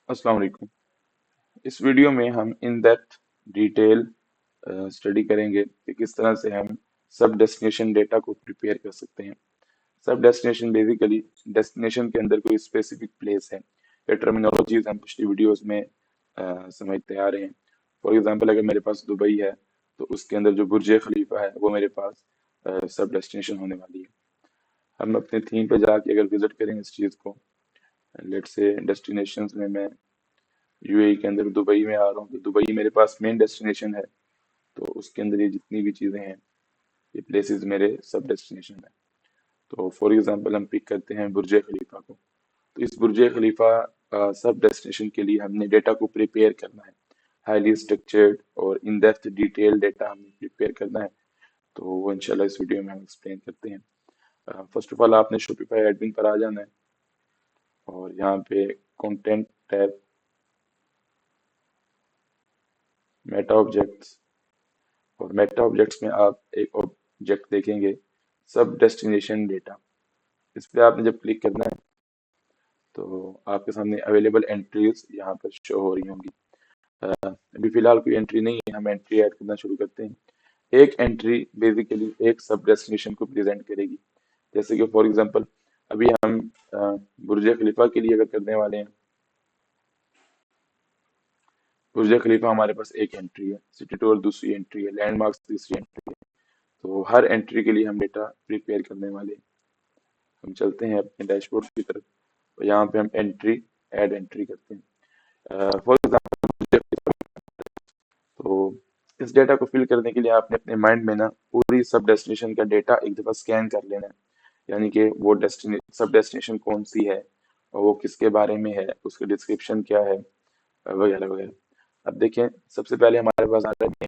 अस्सलाम वालेकुम। इस वीडियो में हम इन डेप्थ डिटेल स्टडी करेंगे कि किस तरह से हम सब डेस्टिनेशन डेटा को प्रिपेयर कर सकते हैं। सब डेस्टिनेशन बेसिकली डेस्टिनेशन के अंदर कोई स्पेसिफिक प्लेस है। ये टर्मिनोलॉजीज हम पिछली वीडियोस में समझते आ रहे हैं। फॉर एग्जांपल अगर मेरे पास दुबई है तो उसके अंदर जो बुर्ज खलीफा है वो मेरे पास सब डेस्टिनेशन होने वाली है। हम अपने थीम पे जाके अगर विजिट करेंगे इस चीज़ को, लेट्स से डेस्टिनेशंस में मैं यूएई के अंदर दुबई में आ रहा हूँ तो दुबई मेरे पास मेन डेस्टिनेशन है। तो उसके अंदर ये जितनी भी चीज़ें हैं ये प्लेसेस मेरे सब डेस्टिनेशन है। तो फॉर एग्जांपल हम पिक करते हैं बुर्ज खलीफा को। तो इस बुर्ज खलीफा सब डेस्टिनेशन के लिए हमने डेटा को प्रिपेयर करना है। हाईली स्ट्रक्चर्ड और इन डेप्थ डिटेल डेटा हमें प्रिपेयर करना है। तो वो इंशाल्लाह इस वीडियो में हम एक्सप्लेन करते हैं। फर्स्ट ऑफ ऑल आपने शॉपिफाई एडमिन पर आ जाना है और यहाँ पे कंटेंट टैब, मेटा ऑब्जेक्ट्स, और मेटा ऑब्जेक्ट्स में आप एक ऑब्जेक्ट देखेंगे सब डेस्टिनेशन डेटा। इस पे आपने जब क्लिक करना है तो आपके सामने अवेलेबल एंट्रीज यहाँ पर शो हो रही होंगी। अभी फिलहाल कोई एंट्री नहीं है, हम एंट्री ऐड करना शुरू करते हैं। एक एंट्री बेसिकली एक सब डेस्टिनेशन को प्रेजेंट करेगी। जैसे कि फॉर एग्जांपल अभी हम बुर्ज खलीफा के लिए अगर करने वाले हैं, बुर्ज खलीफा हमारे पास एक एंट्री है, सिटी टूर दूसरी एंट्री है, लैंडमार्क्स तीसरी एंट्री है। तो हर एंट्री के लिए हम डेटा प्रिपेयर करने वाले हैं। हम चलते हैं अपने डैशबोर्ड की तरफ और यहाँ पे हम एंट्री ऐड एंट्री करते हैं। फॉर एग्जाम्पल तो इस डेटा को फिल करने के लिए आपने अपने माइंड में ना पूरी सब डेस्टिनेशन का डेटा एक दफा स्कैन कर लेना है। यानी कि वो डेस्टिने सब डेस्टिनेशन कौन सी है और वो किसके बारे में है, उसकी डिस्क्रिप्शन क्या है, वगैरह वगैरह। अब देखें, सबसे पहले हमारे पास आ रहा है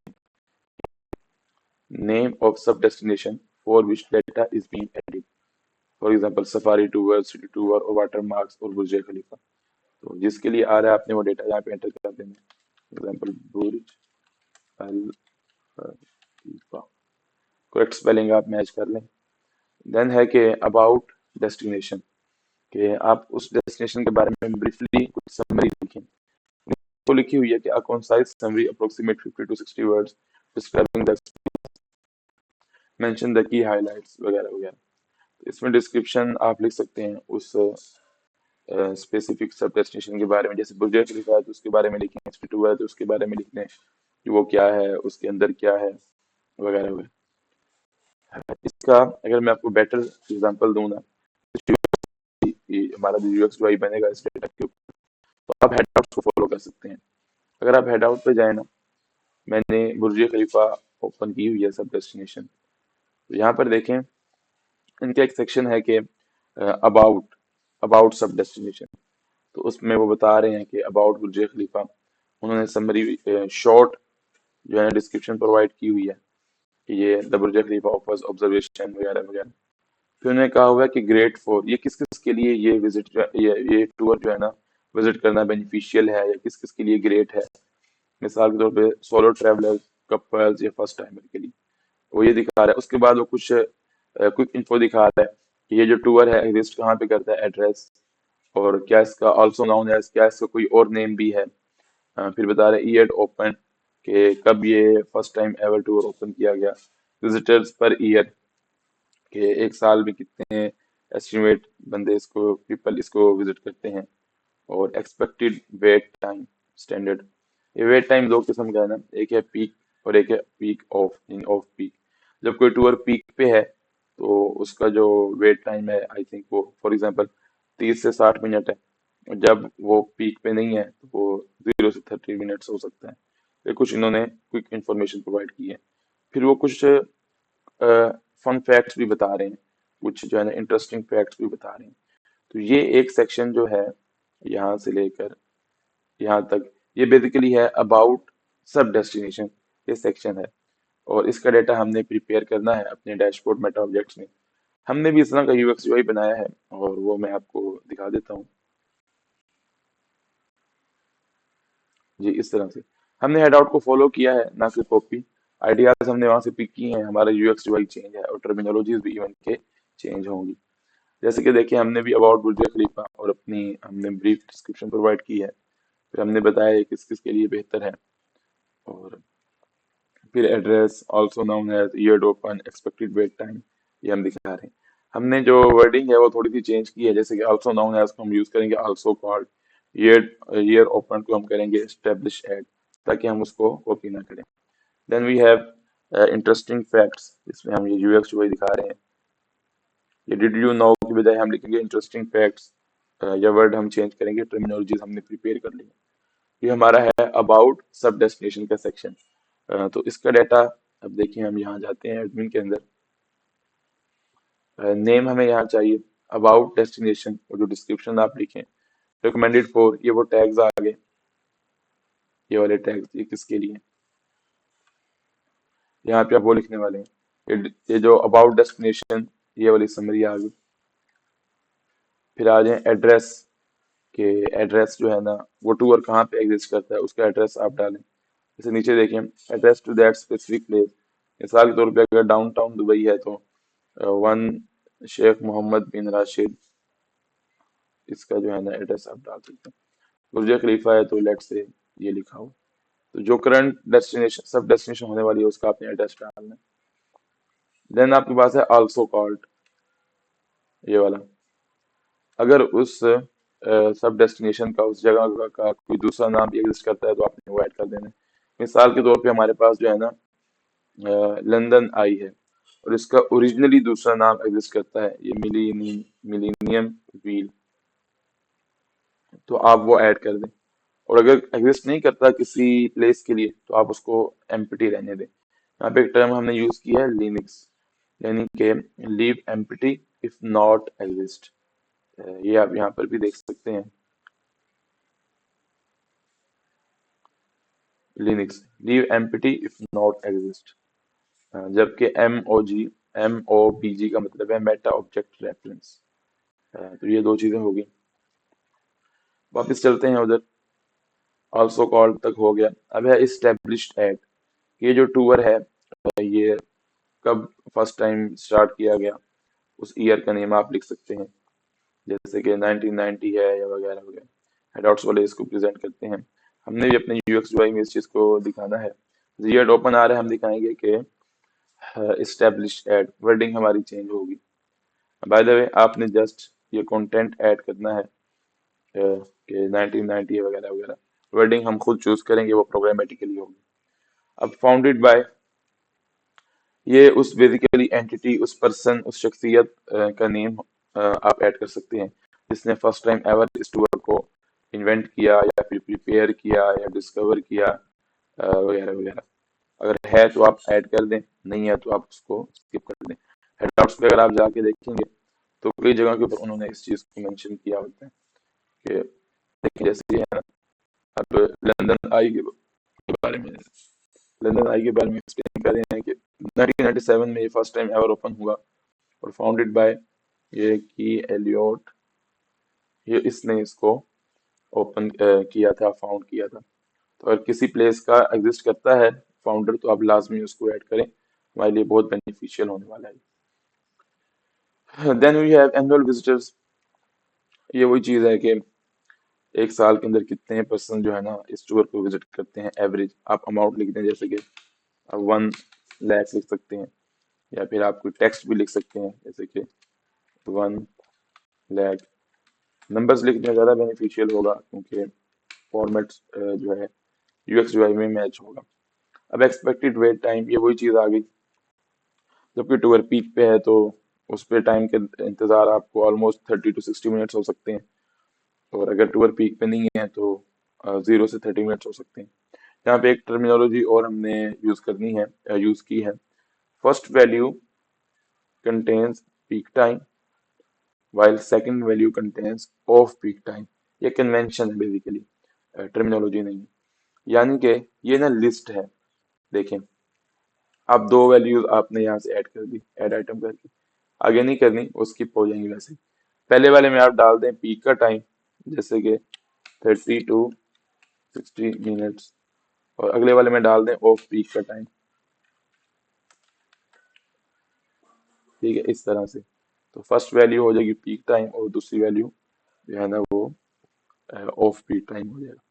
name of sub destination for which data is being added. For example safari tour, city tour और वाटर मार्क्स और बुर्ज खलीफा। तो जिसके लिए आ रहा है आपने वो डेटा यहाँ पे एंटर कर देना है। एग्जांपल बुर्ज अल खलीफा, करेक्ट स्पेलिंग आप मैच कर लें। देन है कि अबाउट डेस्टिनेशन, कि आप उस डेस्टिनेशन के बारे में ब्रीफली कुछ समरी लिखें। तो लिखी हुई है कि अ concise summary approximate 50 to 60 words describing the, mention the key highlights वगैरह वगैरह। तो इसमें डिस्क्रिप्शन आप लिख सकते हैं उस स्पेसिफिक सब डेस्टिनेशन के बारे में। जैसे बुर्ज खलीफा है तो उसके बारे में लिखें, स्पीटू है तो उसके बारे में लिख दें कि वो क्या है, उसके अंदर क्या है, वगैरह वगैरह। इसका अगर मैं आपको बेटर एग्जांपल दूं ना, कि हमारा जो यूएक्स यूआई बनेगा इस डेटा के ऊपर, तो आप हेडआउट्स को फॉलो कर सकते हैं। अगर आप हेडआउट पे जाए ना, मैंने बुर्ज खलीफा ओपन की हुई है सब डेस्टिनेशन। तो यहाँ पर देखें, इनका एक सेक्शन है कि अबाउट अबाउट सब डेस्टिनेशन। तो उसमें वो बता रहे हैं कि अबाउट बुर्ज खलीफा, उन्होंने समरी शॉर्ट जो है डिस्क्रिप्शन प्रोवाइड की हुई है कि ये the Burj Khalifa offers observation वगैरह वगैरह। फिर उन्होंने कहा हुआ है कि ग्रेट फॉर, ये किस किस के लिए ये विजिट, ये टूर जो है ना विजिट करना बेनिफिशियल है या किस किस के लिए ग्रेट है। मिसाल के तौर पे सोलो ट्रैवलर्स, कपल्स या फर्स्ट टाइमर के लिए वो ये दिखा रहा है। उसके बाद वो कुछ क्विक इन्फो दिखा रहा है कि ये जो टूर है एग्जिस्ट कहाँ पे करता है, एड्रेस, और क्या इसका ऑल्सो नाउन है, क्या इसका कोई और नेम भी है। फिर बता रहे ईयर ओपन, कि कब ये first time ever tour open किया गया। विजिटर्स पर ईयर, कि एक साल में कितने एस्टिमेट बंदे इसको, पीपल इसको विजिट करते हैं। और एक्सपेक्टेड वेट टाइम स्टैंडर्ड, ये वेट टाइम दो किस्म का है ना, एक है पीक और एक है peak of in off peak. जब कोई टूर पीक पे है तो उसका जो वेट टाइम है आई थिंक वो फॉर एग्जांपल 30 से 60 मिनट है। और जब वो पीक पे नहीं है तो वो 0 से 30 मिनट्स हो सकता है। फिर कुछ इन्होंने क्विक इंफॉर्मेशन प्रोवाइड की है। फिर वो कुछ फन फैक्ट्स भी बता रहे हैं, कुछ जो है ना इंटरेस्टिंग फैक्ट्स भी बता रहे हैं। तो ये एक सेक्शन जो है यहाँ से लेकर यहाँ तक, ये बेसिकली है अबाउट सब डेस्टिनेशन, ये सेक्शन है। और इसका डेटा हमने प्रिपेयर करना है अपने डैशबोर्ड मेटा ऑब्जेक्ट्स में। हमने भी इस तरह का यूएक्स यूआई बनाया है और वो मैं आपको दिखा देता हूँ। जी, इस तरह से हमने हेडआउट को फॉलो किया है, ना कि कॉपी। आइडियाज हमने वहां से पिक किए हैं, हमारा यूएक्स यूआई चेंज है और टर्मिनोलॉजीज भी इवन के चेंज होंगी। जैसे कि देखिए, हमने भी अबाउट बुर्ज खलीफा और अपनी हमने ब्रीफ डिस्क्रिप्शन प्रोवाइड की है। फिर हमने बताया ये किस किस के लिए बेहतर है। और फिर address also known as eared open expected wait time, ये हम दिखा रहे हैं। हमने जो वर्डिंग है वो थोड़ी सी चेंज की है, जैसे कि ऑल्सो नाउन एज को हम यूज करेंगे also called, year year open को हम करेंगे एस्टेब्लिश एड, ताकि हम उसको कॉपी ना करें। Then we have interesting facts, इसमें हम ये यूएक्स वही दिखा रहे हैं। ये डिड यू नो की बजाय हम लिखेंगे इंटरेस्टिंग फैक्ट्स, या वर्ड हम चेंज करेंगे, टर्मिनोलॉजीज हमने प्रिपेयर कर ली। ये हमारा है अबाउट सब डेस्टिनेशन का सेक्शन। तो इसका डाटा अब देखिए, हम यहाँ जाते हैं एडमिन के अंदर, नेम हमें यहाँ चाहिए, अबाउट डेस्टिनेशन और जो डिस्क्रिप्शन आप लिखें, रिकमेंडेड फॉर, ये वो टैग्स आ गए, ये वाले टैग्स ये किसके लिए, यहाँ पे आप वो लिखने वाले हैं। ये जो अबाउट डेस्टिनेशन, ये वाली समरी आ गई। फिर आ जाए एड्रेस, के एड्रेस जो है ना वो टूर कहाँ पे एग्जिस्ट करता है उसका एड्रेस आप डालें। जैसे नीचे देखें address to that specific place, मिसाल के तौर पे अगर डाउनटाउन दुबई है तो one Sheikh Mohammed bin Rashid, इसका जो है ना एड्रेस आप डाल सकते हैं। बुर्ज खलीफा है तो लेट से ये लिखा हो। तो जो करंट डेस्टिनेशन सब डेस्टिनेशन होने वाली है उसका आपने एड्रेस डालना है। देन आपके पास है आल्सो कॉल्ड, ये वाला, अगर उस सब डेस्टिनेशन का उस जगह का कोई दूसरा नाम भी एग्जिस्ट करता है तो आपने वो ऐड कर देना है। मिसाल के तौर पे हमारे पास जो है ना लंदन आई है और इसका ओरिजिनली दूसरा नाम एग्जिस्ट करता है, ये मिलीनियम व्हील, तो आप वो ऐड कर दें। और अगर एग्जिस्ट नहीं करता किसी प्लेस के लिए तो आप उसको एम्प्टी रहने दें। यहाँ पे एक टर्म हमने यूज किया है लिनक्स, यानी कि leave empty if not exist, ये आप यहाँ पर भी देख सकते हैं, Linux leave empty if not exist. जबकि एम ओ बी जी का मतलब है मेटा ऑब्जेक्ट रेफरेंस। तो ये दो चीजें होगी। वापस चलते हैं उधर, ऑल्सो कॉल्ड तक हो गया। अब है इस्टेब्लिश्ड एट, ये जो टूर है ये कब फर्स्ट टाइम स्टार्ट किया गया, उस ईयर का नेम आप लिख सकते हैं, जैसे कि 1990 है या वगैरह वगैरह, हेडआउट्स वाले इसको प्रेजेंट करते हैं। हमने भी अपने यूएक्स यूआई में इस चीज को दिखाना है। ईयर ओपन आ रहा है, हम दिखाएंगे कि इस्टेब्लिश एड, वर्डिंग हमारी चेंज होगी। बाय द वे आपने जस्ट ये कंटेंट ऐड करना है कि 1990 वगैरह वगैरह, वर्डिंग हम खुद चूज करेंगे, वो प्रोग्रामेटिकली होगी। अब फाउंडेड बाय, ये उस बेसिकली एंटिटी, उस पर्सन, उस शख्सियत का नेम आप ऐड कर सकते हैं जिसने फर्स्ट टाइम एवर इस टूर को इन्वेंट किया या फिर प्रिपेयर किया या डिस्कवर किया, वगैरह वगैरह। अगर है तो आप ऐड कर दें, नहीं है तो आप उसको स्किप कर दें। हेडआउट्स पे अगर आप जाके देखेंगे तो कई जगह के ऊपर उन्होंने इस चीज को मेंशन किया होता है कि देखिए जैसे ये है ना, अब लंदन आई के बारे में, लंदन आई के बारे में एक्सप्लेन कर रहे हैं कि 1997 में ये फर्स्ट टाइम एवर ओपन हुआ और फाउंडेड बाय ये की एलियोट, ये इसने इसको ओपन किया था, फाउंड किया था। तो अगर किसी प्लेस का एग्जिस्ट करता है फाउंडर तो आप लाजमी उसको ऐड करें, हमारे लिए बहुत बेनिफिशियल होने वाला है। Then we have annual visitors, ये वही चीज है कि एक साल के अंदर कितने पर्सन जो है ना इस टूर को विजिट करते हैं, एवरेज आप अमाउंट लिख दें, जैसे कि 1 लाख लिख सकते हैं, या फिर आप कोई टेक्स्ट भी लिख सकते हैं जैसे कि 1 लाख। नंबर्स लिखने ज़्यादा बेनिफिशियल होगा क्योंकि फॉर्मेट जो है यूएक्स यूआई में मैच होगा। अब एक्सपेक्टेड वेट टाइम, ये वही चीज़ आ गई, जबकि टूर पीक पे है तो उस पे टाइम के इंतज़ार आपको ऑलमोस्ट 30 to 60 मिनट्स हो सकते हैं, और अगर टूर पीक पे नहीं है तो 0 से 30 मिनट्स हो सकते हैं। यहाँ पे एक टर्मिनोलॉजी और हमने यूज़ करनी है, यूज़ की है, first value contains peak time while second value contains off peak time. ये कन्वेंशन है बेसिकली, टर्मिनोलॉजी नहीं है। यानी कि ये ना लिस्ट है, देखें आप दो वैल्यूज आपने यहाँ से ऐड कर दी, ऐड आइटम करके, आगे नहीं करनी, वो स्किप हो जाएंगी वैसे। पहले वाले में आप डाल दें पीक का टाइम, जैसे कि 30 to 60 मिनट्स, और अगले वाले में डाल दें ऑफ पीक का टाइम, ठीक है, इस तरह से। तो फर्स्ट वैल्यू हो जाएगी पीक टाइम और दूसरी वैल्यू जो है ना वो ऑफ पीक टाइम हो जाएगा।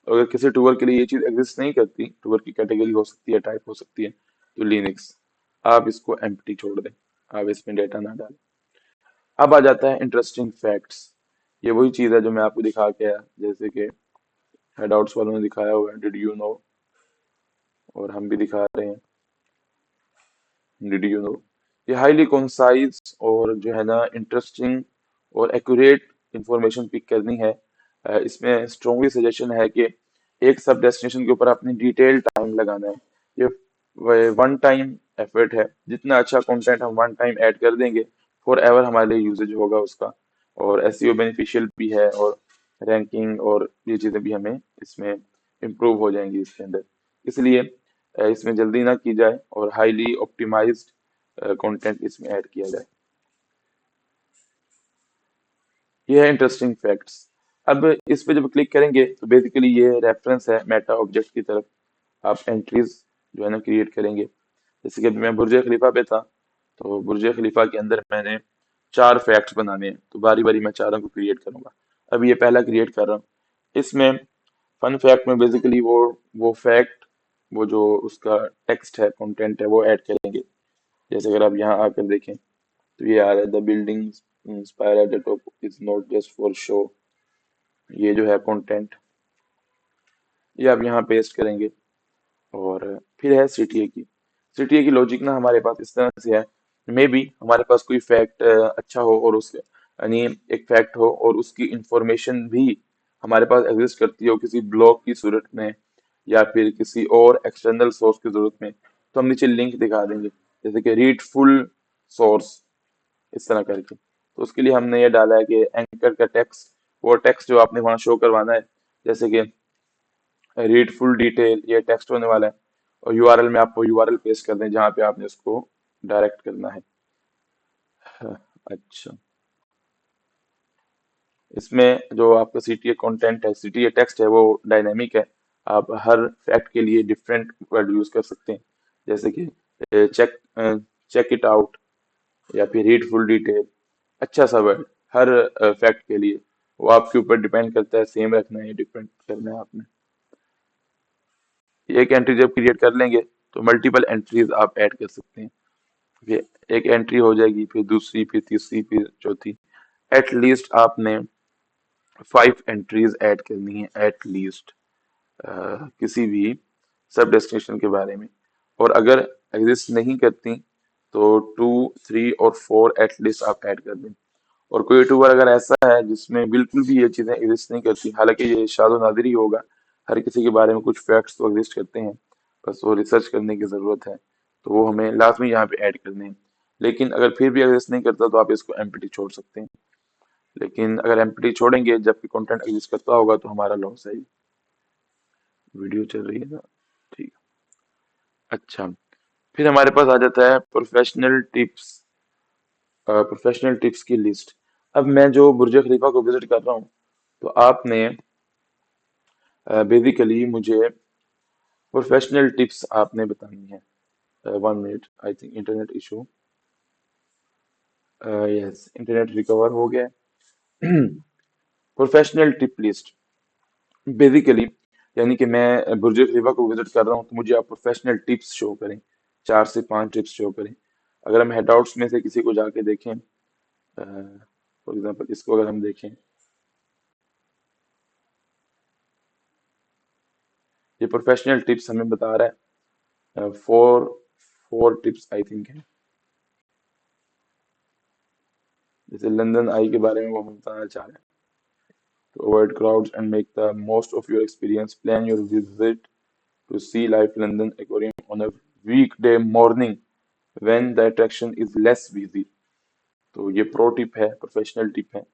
अगर किसी टूर के लिए ये चीज एग्जिस्ट नहीं करती, टूर की कैटेगरी हो सकती है, टाइप हो सकती है, तो लिनक्स, आप इसको एम्प्टी छोड़ दें, आप इसमें डेटा ना डालें। अब आ जाता है इंटरेस्टिंग फैक्ट्स। ये वही चीज है जो मैं आपको दिखा के आया, जैसे कि हेडआउट्स वालों ने दिखाया हुआ है, डिड यू नो, और हम भी दिखा रहे हैं, डिड यू नो। ये हाईली कंसाइज और जो है ना इंटरेस्टिंग और एक्यूरेट इंफॉर्मेशन पिक करनी है। इसमें स्ट्रॉन्गली सजेशन है कि एक सब डेस्टिनेशन के ऊपर अपनी डिटेल टाइम लगाना है। ये वन टाइम एफर्ट है, जितना अच्छा कंटेंट हम वन टाइम ऐड कर देंगे, फॉर एवर हमारे लिए यूजेज होगा उसका, और एसईओ बेनिफिशियल भी है, और रैंकिंग और ये चीज़ें भी हमें इसमें इम्प्रूव हो जाएंगी इसके अंदर। इसलिए इसमें जल्दी ना की जाए और हाईली ऑप्टिमाइज्ड कंटेंट इसमें ऐड किया जाए। ये है इंटरेस्टिंग फैक्ट्स। अब इस पे जब क्लिक करेंगे तो बेसिकली ये रेफरेंस है मेटा ऑब्जेक्ट की तरफ। आप एंट्रीज जो है ना क्रिएट करेंगे। जैसे कि अभी मैं बुर्ज खलीफा पे था, तो बुर्ज खलीफा के अंदर मैंने 4 फैक्ट्स बनाने हैं, तो बारी बारी मैं चारों को क्रिएट करूंगा। अभी ये पहला क्रिएट कर रहा हूँ। इसमें फन फैक्ट में बेसिकली वो फैक्ट, वो जो उसका टेक्स्ट है, कंटेंट है, वो ऐड करेंगे। जैसे अगर आप यहाँ आकर देखें तो ये आ रहा है, the building inspire at the top is not just for show. ये जो है कंटेंट, ये आप यहाँ पेस्ट करेंगे। और फिर है सीटीए की। सीटीए की लॉजिक ना हमारे पास इस तरह से है, मे बी हमारे पास कोई फैक्ट अच्छा हो, और उसके यानी एक फैक्ट हो और उसकी इंफॉर्मेशन भी हमारे पास एग्जिस्ट करती हो किसी ब्लॉग की सूरत में, या फिर किसी और एक्सटर्नल सोर्स की जरूरत में, तो हम नीचे लिंक दिखा देंगे, जैसे कि रीड फुल सोर्स, इस तरह करके। तो उसके लिए हमने ये डाला है कि एंकर का टेक्स्ट, वो टेक्स्ट जो आपने वहां शो करवाना है, जैसे कि रीड फुल डिटेल, ये टेक्स्ट होने वाला है। और यूआरएल में आपको यूआरएल पेस्ट कर दें जहाँ पे आपने उसको डायरेक्ट करना है। हाँ, अच्छा, इसमें जो आपका सीटीए कंटेंट है, सीटीए टेक्स्ट है, वो डायनेमिक है। आप हर फैक्ट के लिए डिफरेंट वर्ड यूज कर सकते हैं, जैसे कि चेक चेक इट आउट, या फिर रीड फुल डिटेल। अच्छा सा वर्ड हर फैक्ट के लिए, वो आपके ऊपर डिपेंड करता है, सेम रखना है या डिफरेंट करना है आपने। एक एंट्री जब क्रिएट कर लेंगे तो मल्टीपल एंट्रीज आप ऐड कर सकते हैं। ये एक एंट्री हो जाएगी, फिर दूसरी, फिर तीसरी, फिर चौथी। एट लीस्ट आपने 5 एंट्रीज ऐड करनी है, एट लीस्ट, किसी भी सब डेस्टिनेशन के बारे में। और अगर एग्जिस्ट नहीं करती तो 2, 3 और 4 एटलीस्ट आप ऐड कर दें। और कोई यूट्यूबर अगर ऐसा है जिसमें बिल्कुल भी ये चीजें एग्जिस्ट नहीं करती, हालांकि ये शादो नादिर ही होगा, हर किसी के बारे में कुछ फैक्ट्स तो एग्जिस्ट करते हैं, बस वो रिसर्च करने की जरूरत है, तो वो हमें लाजमी यहाँ पे ऐड करने हैं। लेकिन अगर फिर भी एग्जिस्ट नहीं करता तो आप इसको एम्प्टी छोड़ सकते हैं। लेकिन अगर एम्प्टी छोड़ेंगे जबकि कंटेंट एग्जिस्ट करता होगा तो हमारा लॉस है। वीडियो चल रही है ना, ठीक। अच्छा, फिर हमारे पास आ जाता है प्रोफेशनल टिप्स। प्रोफेशनल टिप्स की लिस्ट। अब मैं जो बुर्ज खलीफा को विजिट कर रहा हूँ, तो आपने बेसिकली मुझे प्रोफेशनल टिप्स आपने बतानी है। 1 minute, I think internet issue. Yes, internet recover हो गया। प्रोफेशनल टिप लिस्ट, बेसिकली यानी कि मैं बुर्ज खलीफा को विजिट कर रहा हूँ तो मुझे आप प्रोफेशनल टिप्स शो करें, 4 से 5 टिप्स शो करें। अगर हम हेडआउट्स में से किसी को जाके देखें, फॉर एग्जांपल इसको अगर हम देखें, ये प्रोफेशनल टिप्स हमें बता रहा है। Four four tips I think है। जैसे लंदन आई के बारे में वो हमें बताना चाह रहे हैं। To avoid crowds and make the most of your experience, plan your visit to Sea Life London Aquarium on a weekday morning when the attraction is less busy। तो ये प्रो टिप है, प्रोफेशनल टिप है।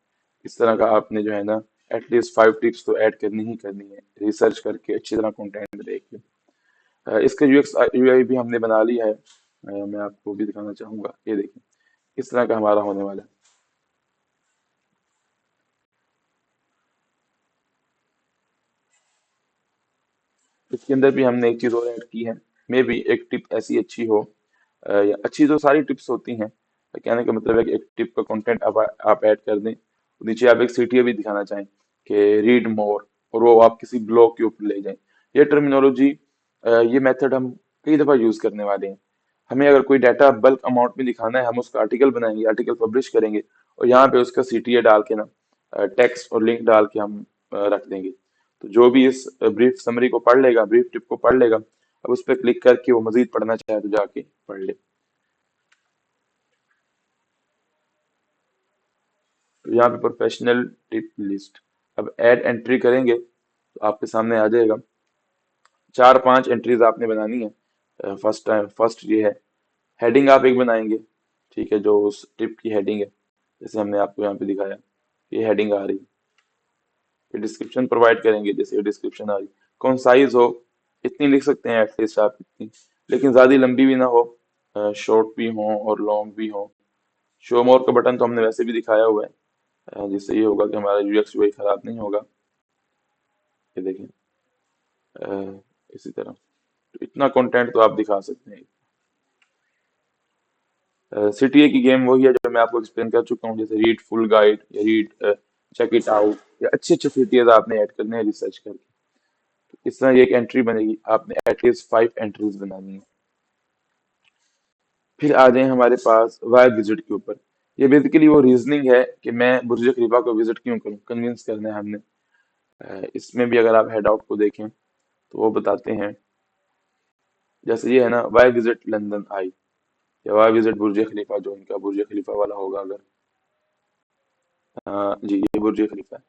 इस तरह का आपने जो है ना एटलीस्ट 5 टिप्स तो ऐड करनी ही करनी है, रिसर्च करके अच्छी तरह कंटेंट देख के। इसका यूएक्स यूआई भी हमने बना लिया है। मैं आपको भी दिखाना चाहूंगा, ये देखिए इस तरह का हमारा होने वाला है। इसके अंदर भी हमने एक चीज और ऐड की है। मे बी एक टिप ऐसी अच्छी हो, या अच्छी तो सारी टिप्स होती हैं, कहने का मतलब है कि एक टिप का कंटेंट आप ऐड कर दें, नीचे आप एक सीटीए भी दिखाना चाहें कि रीड मोर, और वो आप किसी ब्लॉग के ऊपर ले जाएं। ये टर्मिनोलॉजी, ये मेथड हम कई दफा यूज करने वाले हैं। हमें अगर कोई डाटा बल्क अमाउंट में दिखाना है, हम उसका आर्टिकल बनाएंगे, आर्टिकल पब्लिश करेंगे और यहाँ पे उसका सीटीए डाल के ना, टेक्स्ट और लिंक डाल के हम रख देंगे। तो जो भी इस ब्रीफ समरी को पढ़ लेगा, ब्रीफ टिप को पढ़ लेगा, अब उस पर क्लिक करके वो मजीद पढ़ना चाहे तो जाके पढ़ ले। तो यहाँ पे प्रोफेशनल टिप लिस्ट, अब ऐड एंट्री करेंगे तो आपके सामने आ जाएगा। 4-5 एंट्रीज आपने बनानी है। फर्स्ट टाइम फर्स्ट ये है, हेडिंग आप एक बनाएंगे, ठीक है, जो उस टिप की हेडिंग है, जैसे हमने आपको यहाँ पे दिखाया, ये हेडिंग आ रही। ये डिस्क्रिप्शन प्रोवाइड करेंगे, जैसे ये डिस्क्रिप्शन आ रही, कंसाइज हो, इतनी लिख सकते हैं एटलीस्ट आप, इतनी, लेकिन ज्यादा लंबी भी ना हो, शॉर्ट भी हो और लॉन्ग भी हो। शो मोर का बटन तो हमने वैसे भी दिखाया हुआ है, जिससे ये होगा कि हमारा यूएक्स यूआई खराब नहीं होगा। ये देखें, इसी तरह तो इतना कंटेंट तो आप दिखा सकते हैं। सीटीए की गेम वही है जो मैं आपको एक्सप्लेन कर चुका हूँ, जैसे रीड फुल गाइड या रीड चेक इट आउट, या अच्छे अच्छे सीटीएज आपने ऐड करने हैं रिसर्च करके। इस तरह ये एक एंट्री बनेगी, आपने एटलीस्ट 5 एंट्रीज बनानी है। फिर आ जाए हमारे पास वाई विजिट के ऊपर। ये बेसिकली वो रीजनिंग है कि मैं बुर्ज खलीफा को विजिट क्यों करूं, कन्विंस करना है हमने। इसमें भी अगर आप हेड आउट को देखें तो वो बताते हैं, जैसे ये है ना, वाई विजिट लंदन आई, या वाई विजिट बुर्ज खलीफा, जो इनका बुर्ज खलीफा वाला होगा अगर, जी ये बुर्ज खलीफा है,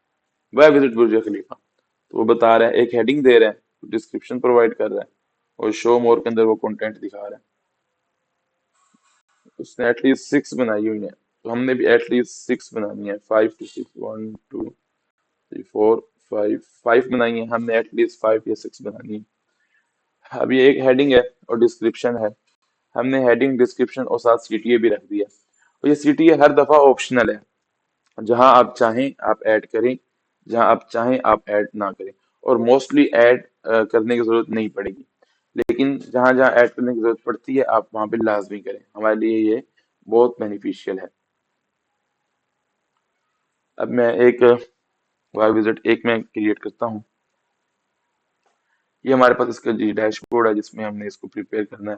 वाई विजिट बुर्ज खलीफा। तो वो बता रहा है, एक हेडिंग दे रहा है, डिस्क्रिप्शन प्रोवाइड कर रहा है, और शो मोर के अंदर वो कंटेंट दिखा रहा है। उसने एटलीस्ट 6 बनाई हुई है, तो हमने भी एटलीस्ट 6 बनानी है, 5 to 6, 1 2 3 4 5 बनाई है हमने, एटलीस्ट 5 या 6 बनानी है। अब ये एक हेडिंग है और डिस्क्रिप्शन है, हमने हेडिंग, डिस्क्रिप्शन और साथ सीटीए भी रख दिया। और ये सीटीए हर दफा ऑप्शनल है, जहां आप चाहें आप ऐड करें, जहां आप चाहें आप ऐड ना करें, और मोस्टली ऐड करने की जरूरत नहीं पड़ेगी, लेकिन जहां जहां ऐड करने की जरूरत पड़ती है आप वहां पे लाजमी करें, हमारे लिए ये बहुत बेनिफिशियल है। अब मैं एक वेब विजिट एक में क्रिएट करता हूँ। ये हमारे पास इसका जी डैशबोर्ड है, जिसमें हमने इसको प्रिपेयर करना है,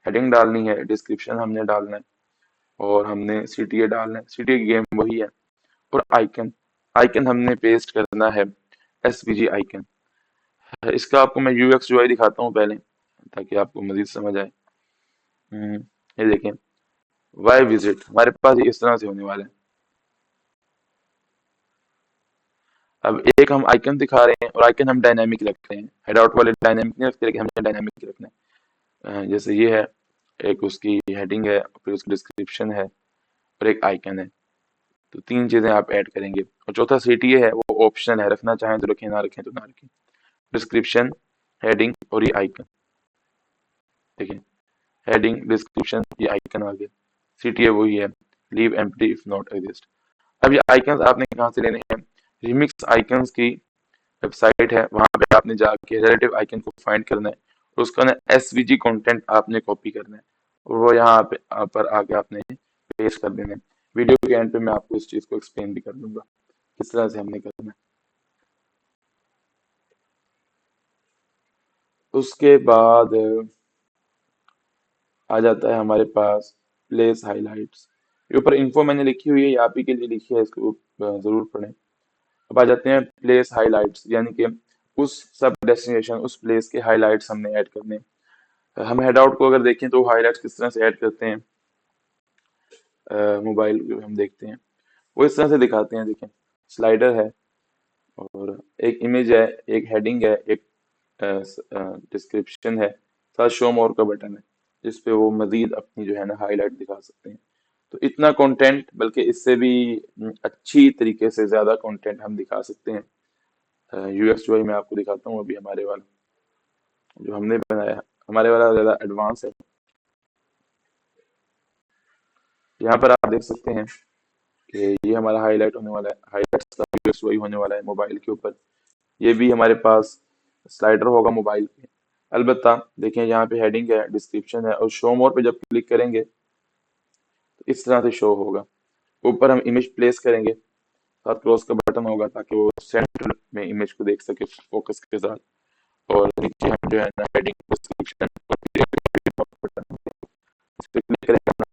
हेडिंग डालनी है, डिस्क्रिप्शन हमने डालना है, और हमने सीटीए डालना है, सीटीए की गेम वही है। और आइकन, आइकन हमने पेस्ट करना है, एसवीजी आइकन। इसका आपको मैं यूएक्स यूआई दिखाता हूँ पहले, ताकि आपको मजीद समझ आए। ये देखें, वाई विजिट हमारे पास ये इस तरह से होने वाला है। अब एक हम आइकन दिखा रहे हैं, और आइकन हम डायनामिक रख रहे हैं, हेड आउट वाले डायनामिक नहीं रखते, लेकिन हमने डायनामिक रखना है। जैसे ये है, एक उसकी हेडिंग है, फिर उसकी डिस्क्रिप्शन है, और एक आइकन है। तो 3 चीजें आप ऐड करेंगे, और चौथा सीटीए है, वो ऑप्शन है, रखना चाहें तो रखें, ना रखें तो ना रखें। डिस्क्रिप्शन, हेडिंग और ये आइकन, देखिए, हेडिंग, डिस्क्रिप्शन, ये आइकन आ गया। सीटीए वही है, leave empty if not exist. अब ये आइकन्स आपने कहाँ से लेने हैं, रिमिक्स आइकन्स की वेबसाइट है, वहां पे आपने जाके रिलेटिव आइकन को फाइंड करना है, और उसका ना एसवीजी कंटेंट आपने कॉपी करना है, और वो यहाँ पे पर आके आपने पेस्ट कर देना है। वीडियो के एंड पे मैं आपको इस चीज को एक्सप्लेन भी कर दूंगा किस तरह से हमने करना है। उसके बाद आ जाता है हमारे पास प्लेस हाइलाइट्स। ये ऊपर इन्फो मैंने लिखी हुई है, ये आप ही के लिए लिखी है, इसको जरूर पढ़ें। अब आ जाते हैं प्लेस हाइलाइट्स, यानी कि उस सब डेस्टिनेशन, उस प्लेस के हाइलाइट्स हमने ऐड करने हैं। हम हेड आउट को अगर देखें तो हाइलाइट्स किस तरह से ऐड करते हैं, मोबाइल हम देखते हैं, वो इस तरह से दिखाते हैं। देखें, स्लाइडर है, और एक इमेज है, एक हेडिंग है, एक डिस्क्रिप्शन है, साथ शो मोर का बटन है, जिस पे वो मजीद अपनी जो है ना हाईलाइट दिखा सकते हैं। तो इतना कंटेंट, बल्कि इससे भी अच्छी तरीके से ज्यादा कंटेंट हम दिखा सकते हैं। यूएक्स जो मैं आपको दिखाता हूँ अभी, हमारे वाला जो हमने बनाया है, हमारे वाला ज्यादा एडवांस है। यहाँ पर आप देख सकते हैं कि ये हमारा हाईलाइट होने वाला है, हाईलाइट्स का यूएक्स वही होने वाला है मोबाइल के ऊपर। ये भी हमारे पास स्लाइडर होगा मोबाइल पे। अलबत्ता देखें, यहाँ पे हेडिंग है, डिस्क्रिप्शन है, और शो मोर पे जब क्लिक करेंगे तो इस तरह से शो होगा। ऊपर हम इमेज प्लेस करेंगे, साथ क्रॉस का बटन होगा ताकि वो सेंटर में इमेज इमेज को देख सके फोकस के साथ। और नीचे हम जो है ना हेडिंग, डिस्क्रिप्शन और इस पे क्लिक करेंगे ना,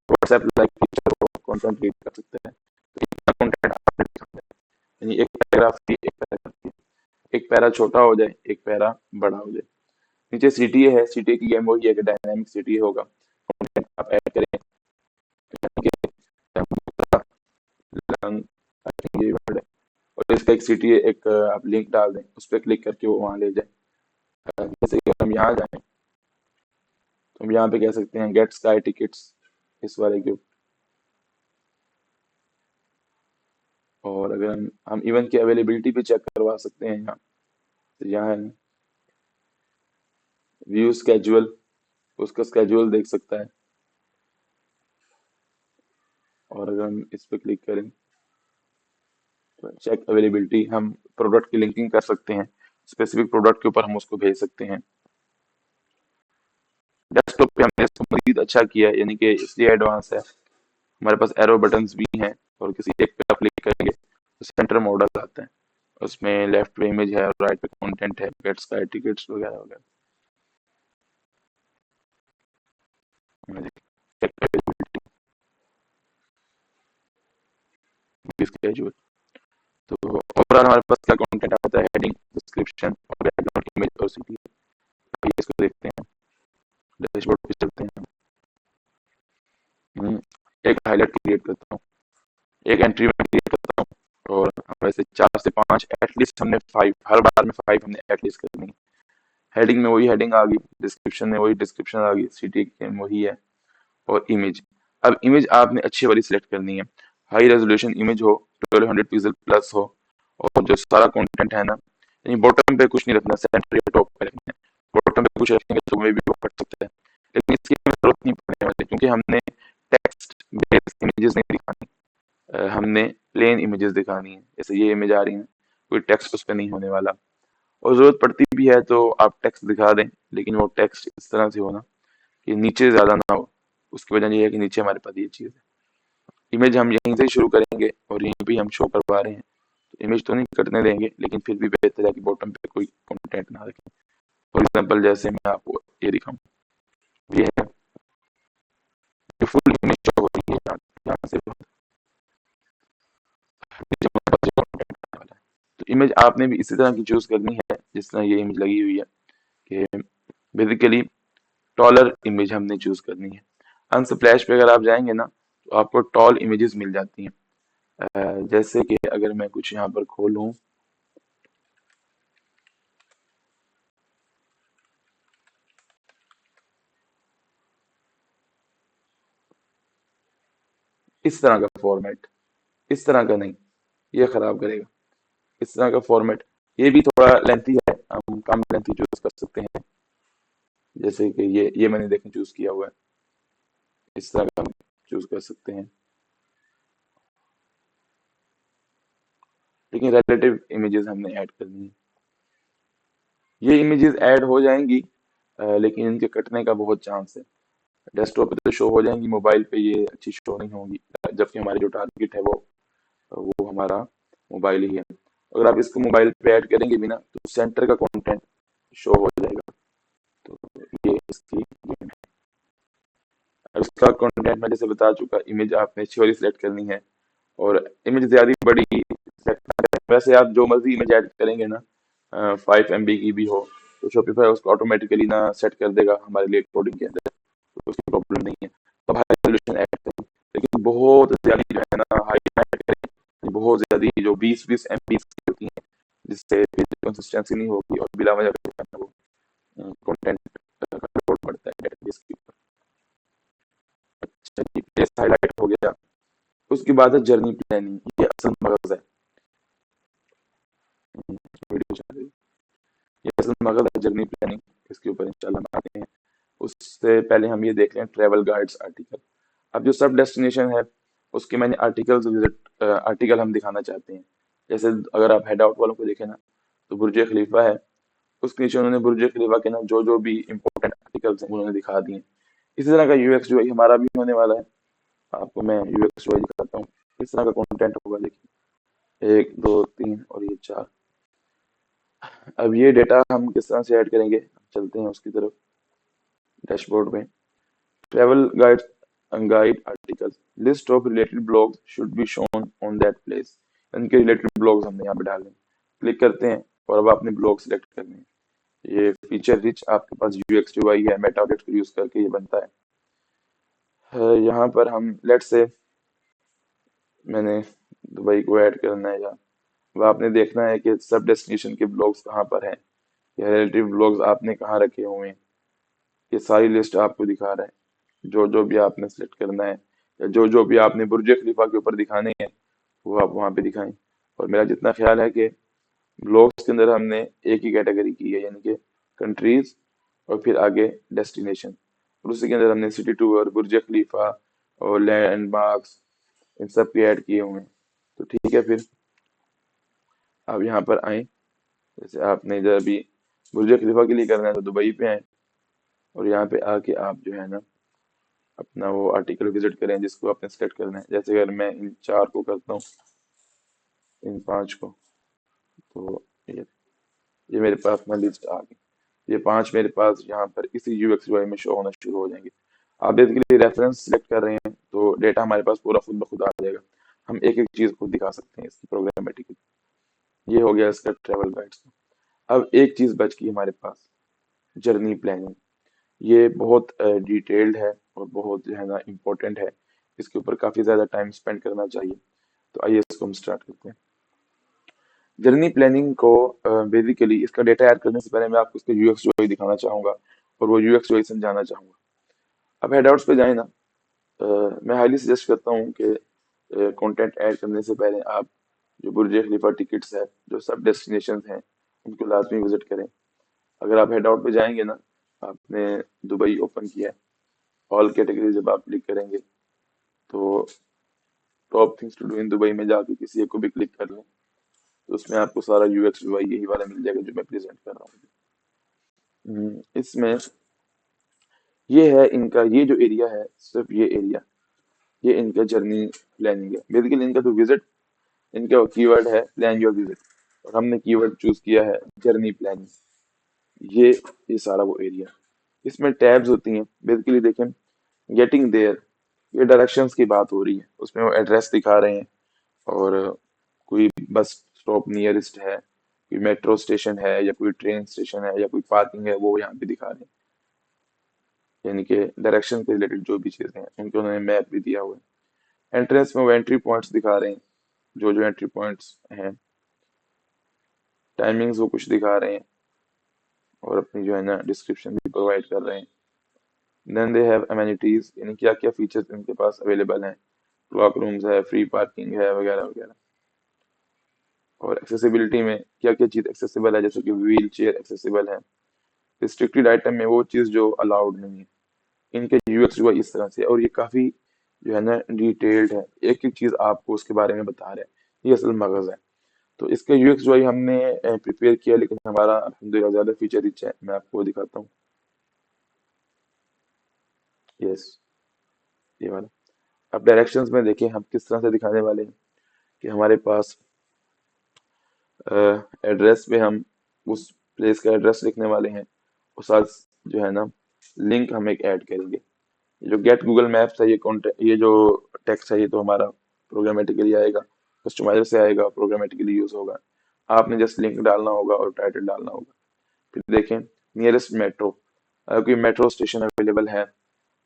व्हाट्सएप लाइक फीचर को कंटेंट रीड कर सकते हैं। तो इतना कंटेंट आपने लिखा है, यानी एक पैराग्राफ की, एक पैराग्राफ की, एक पैरा छोटा हो जाए, एक पैरा बड़ा हो जाए। नीचे सीटीए है, सीटीए की गेम वही है कि डायनामिक सीटीए होगा, कंटेंट आप ऐड करें, यानी कि लंग, आई थिंक ये वर्ड है, और इसका एक सीटीए, एक आप लिंक डाल दें, उस पर क्लिक करके वो वहां ले जाए। जैसे कि हम यहाँ जाएं तो हम यहाँ पे कह सकते हैं गेट स्काई टिकट्स, इस वाले के, और अगर हम इवेंट की अवेलेबिलिटी भी चेक करवा सकते हैं यहाँ, तो यहाँ है व्यू स्केजुअल, उसका स्केजुअल देख सकता है। और अगर हम इस पे क्लिक करें तो चेक अवेलेबिलिटी, हम प्रोडक्ट की लिंकिंग कर सकते हैं, स्पेसिफिक प्रोडक्ट के ऊपर हम उसको भेज सकते हैं। डेस्कटॉप पे हमने इसको मजीद अच्छा किया है, यानी कि इसलिए एडवांस है, हमारे पास एरो बटन्स भी हैं, और किसी एक पे आप क्लिक करेंगे तो सेंटर मॉडल आता है, उसमें लेफ्ट पे इमेज है और राइट पे कंटेंट है, गेट स्काई टिकट्स वगैरह वगैरह। Check availability, schedule. तो ओवरऑल हमारे पास क्या कंटेंट आता है, हेडिंग, डिस्क्रिप्शन और बैकग्राउंड इमेज और सीटी। आइए इसको देखते हैं, डैशबोर्ड पे चलते हैं। हम्म, एक हाईलाइट क्रिएट करता हूँ, एक एंट्री में क्रिएट करता हूँ, और वैसे 4 से 5 एटलीस्ट हमने 5, हर बार में 5 हमने एटलीस्ट करनी है। हेडिंग में वही हेडिंग आ गई, डिस्क्रिप्शन में वही डिस्क्रिप्शन आ गई, सिटी में वही है, और इमेज। अब इमेज आपने अच्छी वाली सिलेक्ट करनी है, हाई रेजोल्यूशन इमेज हो, 1200 पिक्सल प्लस हो, और जो सारा कंटेंट है ना, यानी बॉटम पे कुछ नहीं रखना, सेंटर या टॉप पे रखना है। बॉटम पे कुछ रखेंगे तो मे भी वो फट सकता है, लेकिन इसकी हमें जरूरत नहीं पड़ने वाली, क्योंकि हमने टेक्स्ट बेस्ड इमेजेस नहीं दिखानी, हमने प्लेन इमेजेस दिखानी है। जैसे ये इमेज आ रही है, कोई टेक्स्ट उस पर नहीं होने वाला, और जरूरत पड़ती भी है तो आप टेक्स्ट दिखा दें, लेकिन वो टेक्स्ट इस तरह से हो ना कि नीचे ज्यादा ना हो। उसकी वजह ये है कि नीचे हमारे पास ये चीज है, इमेज हम यहीं से शुरू करेंगे और यहीं पे हम शो करवा रहे हैं, तो इमेज तो नहीं कटने देंगे, लेकिन फिर भी बेहतर है कि बॉटम पे कोई कंटेंट ना रखें। फॉर एग्जांपल जैसे मैं आपको ये दिखाऊं, ये है, ये फुल इमेज शो हो रही है यहाँ से, नीचे हमारे पास ये content आने वाला है। तो इमेज आपने भी इसी तरह की चूज करनी है जिस तरह ये इमेज लगी हुई है, कि बेसिकली टॉलर इमेज हमने चूज करनी है। अनस्प्लैश पे अगर आप जाएंगे ना, तो आपको टॉल इमेजेस मिल जाती हैं। जैसे कि अगर मैं कुछ यहाँ पर खोलूं, इस तरह का फॉर्मेट, इस तरह का नहीं, ये खराब करेगा, इस तरह का फॉर्मेट, ये भी थोड़ा लेंथी है, हम कम लेंथी चूज कर सकते हैं। जैसे कि ये मैंने देखें चूज किया हुआ है, इस तरह का हम चूज कर सकते हैं, लेकिन रिलेटिव इमेजेस हमने ऐड करनी है। ये इमेजेस ऐड हो जाएंगी, लेकिन इनके कटने का बहुत चांस है। डेस्कटॉप पे तो शो हो जाएंगी, मोबाइल पे ये अच्छी शो नहीं होगी, जबकि हमारी जो टारगेट है वो हमारा मोबाइल ही है। अगर आप इसको मोबाइल पे ऐड करेंगे भी ना, तो सेंटर का कंटेंट शो हो जाएगा। तो ये इसकी गेम है। अब इसका कंटेंट मैं जैसे बता चुका, इमेज आपने अच्छी वाली सिलेक्ट करनी है, और इमेज ज्यादा बड़ी select ना करें। वैसे आप जो मर्जी इमेज ऐड करेंगे ना, 5 MB की भी हो, तो शॉपिफाई उसको ऑटोमेटिकली ना सेट कर देगा हमारे लिए कोडिंग के अंदर, तो उसकी प्रॉब्लम नहीं है। तब हाई रेजोल्यूशन ऐड करें, लेकिन बहुत ज्यादा जो है ना हाई ऐड करें, बहुत ज्यादा जो 20-20 MB की होती है, जिससे फिर कंसिस्टेंसी नहीं होगी, और बिला वजह जो है ना वो कंटेंट का लोड बढ़ता है डेटाबेस के ऊपर। अच्छा जी, प्लेस हाईलाइट हो गया। उसके बाद है जर्नी प्लानिंग, ये असल मगज है। वीडियो चल रही है, ये असल मगज है जर्नी प्लानिंग, इसके ऊपर इंशाल्लाह हम आते हैं। उससे पहले हम ये देख लें ट्रैवल गाइड्स आर्टिकल। अब जो सब डेस्टिनेशन है, उसके मैंने आर्टिकल्स विजिट आर्टिकल हम दिखाना चाहते हैं। जैसे अगर आप हेड आउट वालों को देखें ना, तो बुर्ज खलीफा है, उसके नीचे उन्होंने बुर्ज खलीफा के ना जो जो भी इंपॉर्टेंट आर्टिकल्स हैं उन्होंने दिखा दिए। इसी तरह का यूएक्स जो है हमारा भी होने वाला है। आपको मैं यूएक्स जो दिखाता हूँ, इस तरह का कंटेंट होगा। देखिए 1 2 3 और ये 4, अब ये डेटा हम किस तरह से ऐड करेंगे, चलते हैं उसकी तरफ डैशबोर्ड में। Travel guide articles, list of related blogs should be shown on that place. इनके रिलेटेड ब्लॉग्स हमने यहाँ पे डालने, क्लिक करते हैं और अब आपने ब्लॉग सिलेक्ट करने हैं। ये फीचर रिच आपके पास यूएक्स यूआई है, मेटाबॉट को यूज करके ये बनता यहाँ पर हम लेट से मैंने दुबई को ऐड करना है, या अब आपने देखना है कि सब डेस्टिनेशन के ब्लॉग्स कहाँ पर हैं, या रिलेटिव ब्लॉग्स आपने कहाँ रखे हुए हैं। ये सारी लिस्ट आपको दिखा रहा है, जो जो भी आपने सेलेक्ट करना है, या जो जो भी आपने बुर्ज खलीफा के ऊपर दिखाने हैं वो आप वहाँ पे दिखाएं। और मेरा जितना ख्याल है कि ब्लॉग्स के अंदर हमने एक ही कैटेगरी की है, यानी कि कंट्रीज और फिर आगे डेस्टिनेशन, और उसी के अंदर हमने सिटी टूर, बुर्ज खलीफा और लैंडमार्क्स इन सब के ऐड किए हुए हैं। तो ठीक है, फिर आप यहाँ पर आए, जैसे आपने इधर अभी बुर्ज खलीफा के लिए करना है तो दुबई पे आए, और यहाँ पे आके आप जो है ना अपना वो आर्टिकल विजिट करें जिसको आपने सेलेक्ट करना है। जैसे अगर मैं इन 4 को करता हूँ, इन 5 को, तो ये मेरे पास ना लिस्ट आ गई। ये 5 मेरे पास यहाँ पर इसी यूएक्स यूआई में शो होना शुरू हो जाएंगे। आप बेसिकली रेफरेंस सिलेक्ट कर रहे हैं तो डेटा हमारे पास पूरा खुद ब खुद आ जाएगा। हम एक एक चीज खुद दिखा सकते हैं इसकी प्रोग्रामेटिकली। ये हो गया इसका ट्रेवल गाइड्स। अब एक चीज बच गई हमारे पास, जर्नी प्लानिंग। ये बहुत डिटेल्ड है और बहुत जो है ना इम्पोर्टेंट है। इसके ऊपर काफी ज्यादा टाइम स्पेंड करना चाहिए। तो आइए इसको हम स्टार्ट करते हैं। जर्नी प्लानिंग को बेसिकली इसका डेटा ऐड करने से पहले मैं आपको इसका यूएक्स यूआई दिखाना चाहूंगा और वो यूएक्स यूआई समझाना चाहूंगा। अब हेडआउट्स पे जाए ना, मैं हाईली सजेस्ट करता हूँ कि कंटेंट ऐड करने से पहले आप जो बुर्ज खलीफा टिकट्स है, जो सब डेस्टिनेशन हैं, उनको लाजमी विजिट करें। अगर आप हेडआउट पे जाएंगे ना, आपने दुबई ओपन किया है, ऑल कैटेगरी जब आप क्लिक करेंगे तो top things to do in Dubai में जाके किसी एक को भी क्लिक कर लें, तो उसमें आपको सारा यूएक्स यूआई यही वाला मिल जाएगा जो मैं प्रेजेंट कर रहा हूँ। इसमें ये है इनका, ये जो एरिया है, सिर्फ ये एरिया, ये इनका जर्नी प्लानिंग है। बेसिकली इनका जो विजिट, इनका कीवर्ड है प्लान योर विजिट, और हमने कीवर्ड चूज किया है जर्नी प्लानिंग। ये सारा वो एरिया, इसमें टैब्स होती हैं। बेसिकली देखें, गेटिंग देयर, ये डायरेक्शंस की बात हो रही है, उसमें वो एड्रेस दिखा रहे हैं, और कोई बस स्टॉप नियरेस्ट है, कोई मेट्रो स्टेशन है, या कोई ट्रेन स्टेशन है, या कोई पार्किंग है, वो यहाँ पे दिखा रहे हैं। यानी कि डायरेक्शन के रिलेटेड जो भी चीजें हैं उनके उन्होंने मैप भी दिया हुआ है। एंट्रेंस में वो एंट्री पॉइंट्स दिखा रहे हैं, जो जो एंट्री पॉइंट्स हैं, टाइमिंग्स वो कुछ दिखा रहे हैं, और अपनी जो है ना डिस्क्रिप्शन भी प्रोवाइड कर रहे हैं। देन दे हैव अमेनिटीज, यानी क्या क्या फीचर्स इनके पास अवेलेबल हैं, क्लॉक रूम्स है, फ्री पार्किंग है, वगैरह वगैरह। और एक्सेसिबिलिटी में क्या क्या चीज एक्सेसिबल है, जैसे कि व्हील चेयर एक्सेसिबल है। रिस्ट्रिक्टेड आइटम में वो चीज जो अलाउड नहीं है। इनके यूएक्स जो है इस तरह से, और ये काफी जो है ना डिटेल्ड है, एक एक चीज आपको उसके बारे में बता रहा है। ये असल मगज है। तो इसका यूएक्स जो है हमने प्रिपेयर किया, लेकिन हमारा अल्हम्दुलिल्लाह ज्यादा फीचर रिच है। मैं आपको दिखाता हूँ। यस, ये वाला। अब डायरेक्शंस में देखें हम किस तरह से दिखाने वाले हैं, कि हमारे पास एड्रेस पे हम उस प्लेस का एड्रेस लिखने वाले हैं, और साथ जो है ना लिंक हम एक ऐड करेंगे। ये जो गेट गूगल मैप्स है, ये जो टेक्स्ट है, ये तो हमारा प्रोग्रामेटिकली आएगा, कस्टमाइजर से आएगा, प्रोग्रामेटिकली यूज होगा। आपने जस्ट लिंक डालना होगा और टाइटल डालना होगा। फिर देखें नियरेस्ट मेट्रो, अगर कोई मेट्रो स्टेशन अवेलेबल है,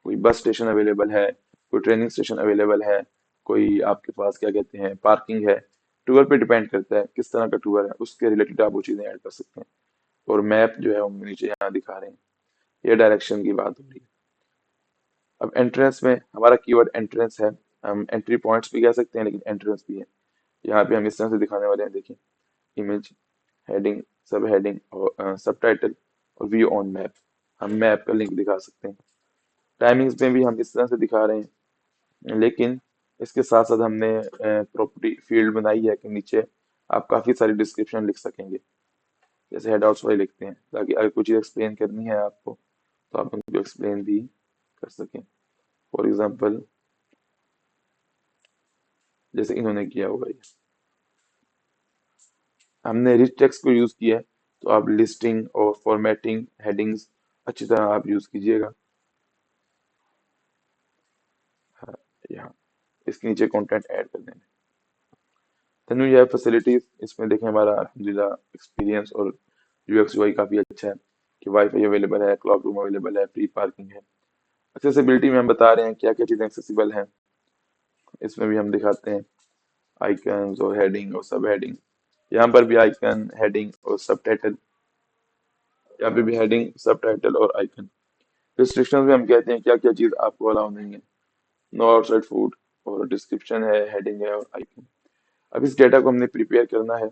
कोई बस स्टेशन अवेलेबल है, कोई ट्रेनिंग स्टेशन अवेलेबल है, कोई आपके पास क्या कहते हैं पार्किंग है। टूर पे डिपेंड करता है किस तरह का टूर है, उसके रिलेटेड आप वो चीज़ें ऐड कर सकते हैं। और मैप जो है हम नीचे यहाँ दिखा रहे हैं। ये डायरेक्शन की बात हो रही है। अब एंट्रेंस में हमारा कीवर्ड एंट्रेंस है। हम एंट्री पॉइंट्स भी कह सकते हैं, लेकिन एंट्रेंस भी है। यहाँ पे हम इस तरह से दिखाने वाले हैं, देखिए, इमेज, हेडिंग, सब हेडिंग, और सब टाइटल, और व्यू ऑन मैप। हम मैप का लिंक दिखा सकते हैं। टाइमिंग्स में भी हम इस तरह से दिखा रहे हैं, लेकिन इसके साथ साथ हमने प्रॉपर्टी फील्ड बनाई है कि नीचे आप काफ़ी सारी डिस्क्रिप्शन लिख सकेंगे, जैसे हेडआउट्स वाले लिखते हैं, ताकि अगर कुछ चीज़ एक्सप्लेन करनी है आपको तो आप उनको एक्सप्लेन भी कर सकें। फॉर एग्जांपल जैसे इन्होंने किया होगा, ये हमने रिच टेक्स्ट को यूज़ किया है, तो आप लिस्टिंग और फॉर्मेटिंग हेडिंग्स अच्छी तरह आप यूज कीजिएगा। हाँ, यहाँ इसके नीचे कंटेंट ऐड कर देंगे। देन वी हैव फैसिलिटीज, इसमें देखें हमारा अल्हम्दुलिल्लाह एक्सपीरियंस और यूएक्स यूआई काफी अच्छा है कि वाईफाई अवेलेबल है, क्लॉक रूम अवेलेबल है, फ्री पार्किंग है। एक्सेसिबिलिटी में हम बता रहे हैं क्या क्या चीजें एक्सेसिबल हैं, इसमें भी हम दिखाते हैं आइकन्स और हेडिंग और सब हेडिंग। यहाँ पर भी आइकन, हेडिंग और सब टाइटल, यहाँ पे भी हेडिंग, सब टाइटल और आइकन। रिस्ट्रिक्शंस में हम कहते हैं क्या क्या चीज आपको अलाउ नहीं है। नो आउटसाइड फूड, और डिस्क्रिप्शन है, हेडिंग है और आइकन। अब इस डेटा को हमने प्रिपेयर करना है।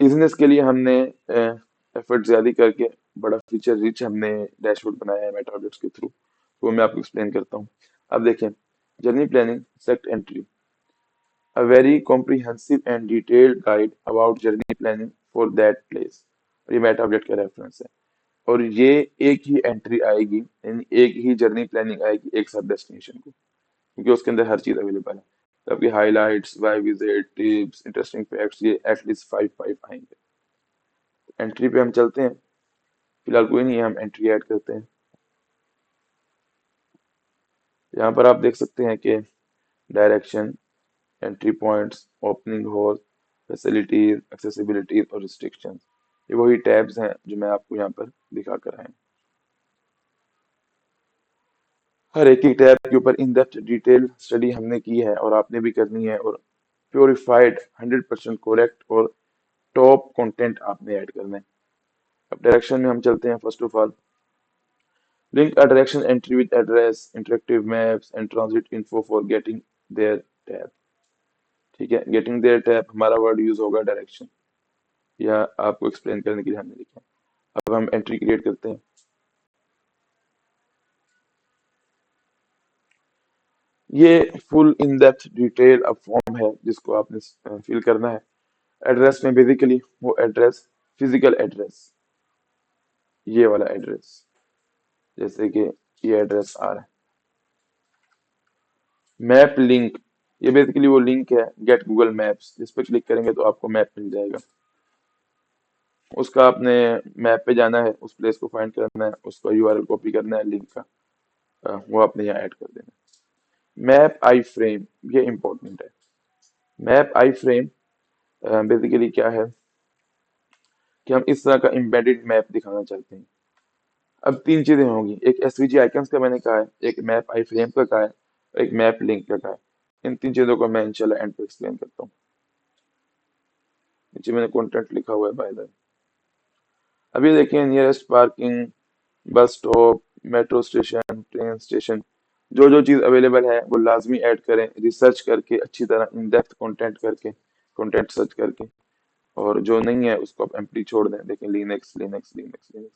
बिजनेस के लिए हमने एफर्ट ज्यादा करके बड़ा फीचर रिच हमने डैशबोर्ड बनाया है मेटाबॉट्स के थ्रू, वो मैं आपको एक्सप्लेन करता हूँ। अब देखें, journey planning set entry, a very comprehensive and detailed guide about journey planning for that place। और ये मेटा अपडेट का रेफरेंस है, और ये एक ही एंट्री आएगी, यानी एक ही जर्नी प्लानिंग आएगी एक सब डेस्टिनेशन को, क्योंकि उसके अंदर हर चीज अवेलेबल है। तो आपकी highlights, why visit, tips, interesting facts, ये एटलीस्ट 5 आएंगे। एंट्री पे हम चलते हैं, फिलहाल कोई नहीं है, हम एंट्री ऐड करते हैं। यहाँ पर आप देख सकते हैं कि direction, entry points, opening hole, facilities, accessibilities और रिस्ट्रिक्शंस, ये वही टैब्स हैं जो मैं आपको यहाँ पर दिखा कर आया हूँ। हर एक टैब के ऊपर इन डेप्थ डिटेल स्टडी हमने की है और आपने भी करनी है, और प्योरीफाइड 100% करेक्ट और टॉप कंटेंट आपने ऐड करना है। अब डायरेक्शन में हम चलते हैं। First of all, link a direction entry with address, interactive maps and transit info for getting there tab. ठीक है, गेटिंग देयर टैब हमारा वर्ड यूज होगा डायरेक्शन, या आपको एक्सप्लेन करने के लिए हमने लिखा है। अब हम एंट्री क्रिएट करते हैं। ये फुल इन डेप्थ डिटेल अब फॉर्म है जिसको आपने फिल करना है। एड्रेस में बेसिकली वो एड्रेस, फिजिकल एड्रेस, ये वाला एड्रेस, जैसे कि ये एड्रेस आ रहा है। मैप लिंक, ये बेसिकली वो लिंक है गेट गूगल मैप्स, जिस पे क्लिक करेंगे तो आपको मैप मिल जाएगा। उसका आपने मैप पे जाना है, उस प्लेस को फाइंड करना है, उसका यूआरएल कॉपी करना है लिंक का, वो आपने यहाँ ऐड कर देना है। मैप आई फ्रेम, ये इंपॉर्टेंट है। मैप आई फ्रेम बेसिकली क्या है कि हम इस तरह का एम्बेडेड मैप दिखाना चाहते हैं। अब तीन चीजें होंगी, एक एसवीजी आइकन्स का मैंने कहा है, एक मैप आई फ्रेम का कहा है, और एक मैप लिंक का कहा है। इन तीन चीजों को मैं इंशाल्लाह एंड पे एक्सप्लेन करता हूँ। नीचे मैंने कॉन्टेंट लिखा हुआ है बाय द वे। अभी देखिए, nearest parking, bus stop, metro station, train station, जो जो चीज अवेलेबल है वो लाजमी ऐड करें, रिसर्च करके अच्छी तरह इन डेप्थ कंटेंट करके, कंटेंट सर्च करके। और जो नहीं है उसको आप एम्प्टी छोड़ दें। देखें, Linux Linux Linux Linux,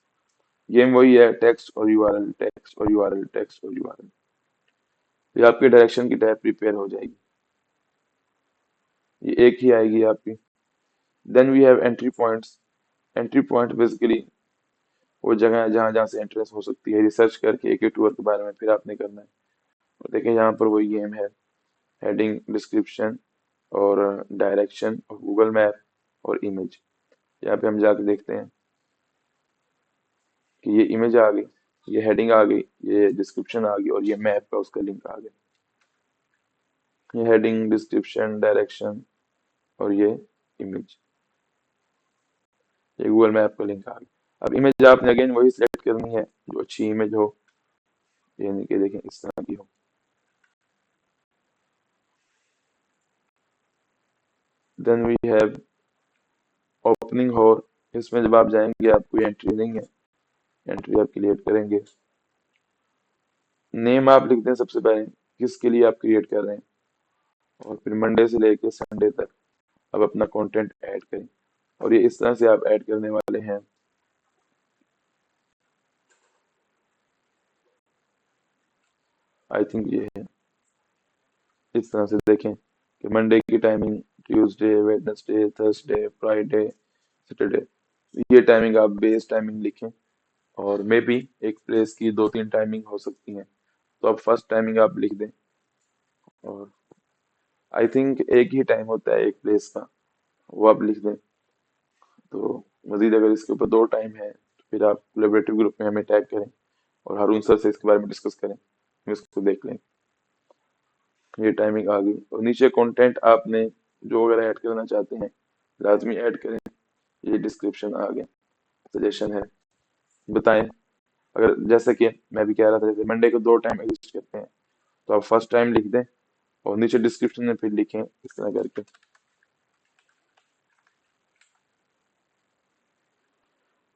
game वही है, टेक्स्ट और यूआरएल, टेक्स्ट और यूआरएल, टेक्स्ट और यूआरएल। ये आपकी डायरेक्शन की टैब प्रिपेयर हो जाएगी, ये एक ही आएगी आपकी। Then we have entry points. Entry point basically वो जगह है जहाँ जहाँ से एंट्रेंस हो सकती है, रिसर्च करके एक एक टूर के बारे में फिर आपने करना है। और देखिए यहाँ पर वही गेम है, हेडिंग, डिस्क्रिप्शन और डायरेक्शन और गूगल मैप और इमेज। यहाँ पे हम जाके देखते हैं कि ये इमेज आ गई, ये हेडिंग आ गई, ये डिस्क्रिप्शन आ गई, और ये मैप का उसका लिंक आ गया। ये हेडिंग, डिस्क्रिप्शन, डायरेक्शन और ये इमेज, ये गूगल मैप का लिंक आ गया। अब इमेज आपने अगेन वही सिलेक्ट करनी है जो अच्छी इमेज हो, यानी कि देखें इस तरह की हो। देन वी हैव ओपनिंग हो, इसमें जब आप जाएंगे आपको एंट्री नहीं है, एंट्री आप क्रिएट करेंगे। नेम आप लिख दें सबसे पहले, किसके लिए आप क्रिएट कर रहे हैं, और फिर मंडे से लेके संडे तक आप अपना कंटेंट ऐड करें। और ये इस तरह से आप ऐड करने वाले हैं। आई थिंक ये है, इस तरह से देखें कि मंडे की timing, Tuesday, Wednesday, Thursday, Friday, Saturday, ये टाइमिंग आप बेस टाइमिंग लिखें। और मे बी एक प्लेस की दो तीन टाइमिंग हो सकती हैं, तो आप फर्स्ट टाइमिंग आप लिख दें। और आई थिंक एक ही टाइम होता है एक प्लेस का, वो आप लिख दें। तो मजीद अगर इसके ऊपर 2 टाइम है तो फिर आप कोलेबरेटिव ग्रुप में हमें टैग करें और हारून सर से इसके बारे में डिस्कस करें, हम इसको देख लें। ये टाइमिंग आ गई और नीचे कंटेंट आपने जो अगर ऐड करना चाहते हैं लाजमी ऐड करें। ये डिस्क्रिप्शन आ गया, सजेशन है, बताएं। अगर जैसे कि मैं भी कह रहा था, जैसे मंडे को 2 टाइम एग्जिस्ट करते हैं तो आप फर्स्ट टाइम लिख दें और नीचे डिस्क्रिप्शन में फिर लिखें इस तरह करके,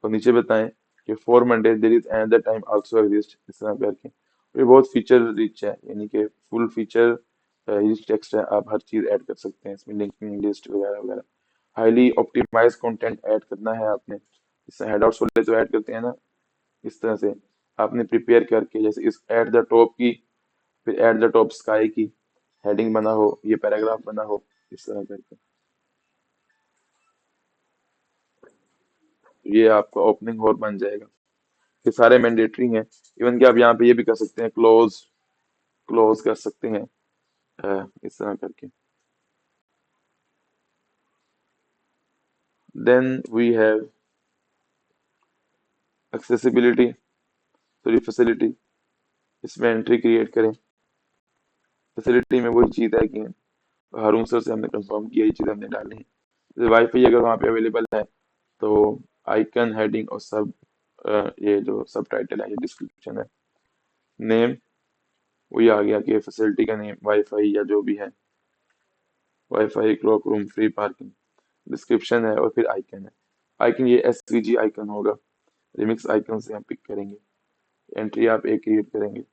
और नीचे बताएं कि for Monday there is another time also exist, इस तरह करके। और ये बहुत फीचर रिच है, यानी कि फुल फीचर रिच टेक्स्ट है, आप हर चीज ऐड कर सकते हैं इसमें, लिंकिंग लिस्ट वगैरह वगैरह। हाईली ऑप्टिमाइज कंटेंट ऐड करना है आपने, इससे हेडआउट्स वाले जो ऐड करते हैं ना, इस तरह से आपने प्रिपेयर करके, जैसे इस एट द टॉप की, फिर एट द टॉप स्काई की हेडिंग बना हो, ये पैराग्राफ बना हो, इस तरह करके। ये आपका ओपनिंग और बन जाएगा। ये सारे मैंडेटरी हैं। इवन कि आप यहाँ पे ये भी कर सकते हैं, क्लोज क्लोज कर सकते हैं, इस तरह करके। Then we have accessibility, sorry facility. इसमें एंट्री क्रिएट करें। फैसिलिटी में वही चीज़ है कि हारून सर से हमने कंफर्म किया, ये चीज़ हमने डाली है। जैसे वाईफाई अगर वहाँ पे अवेलेबल है तो आइकन, हेडिंग और सब, ये जो सब टाइटल है, ये डिस्क्रिप्शन है। नेम वही आ गया कि फैसिलिटी का नेम, वाईफाई या जो भी है, wifi, clock room, free parking. Description है और फिर आइकन है। आइकन ये एसवीजी आइकन होगा, रिमिक्स आइकन से हम पिक करेंगे। एंट्री आप एक क्रिएट करेंगे।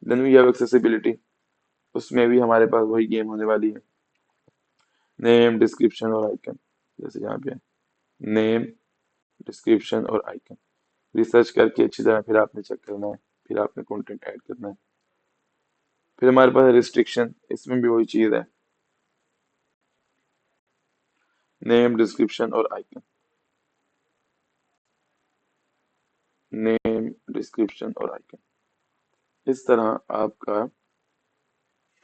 देन वी हैव एक्सेसिबिलिटी, उसमें भी हमारे पास वही गेम होने वाली है, नेम, डिस्क्रिप्शन और आइकन। जैसे यहाँ पे नेम, डिस्क्रिप्शन और आइकन, रिसर्च करके अच्छी तरह फिर आपने चेक करना है, फिर आपने कंटेंट ऐड करना है। फिर हमारे पास रिस्ट्रिक्शन, इसमें भी वही चीज़ है, नेम, डिस्क्रिप्शन और आइकन, नेम, डिस्क्रिप्शन और आइकन। इस तरह आपका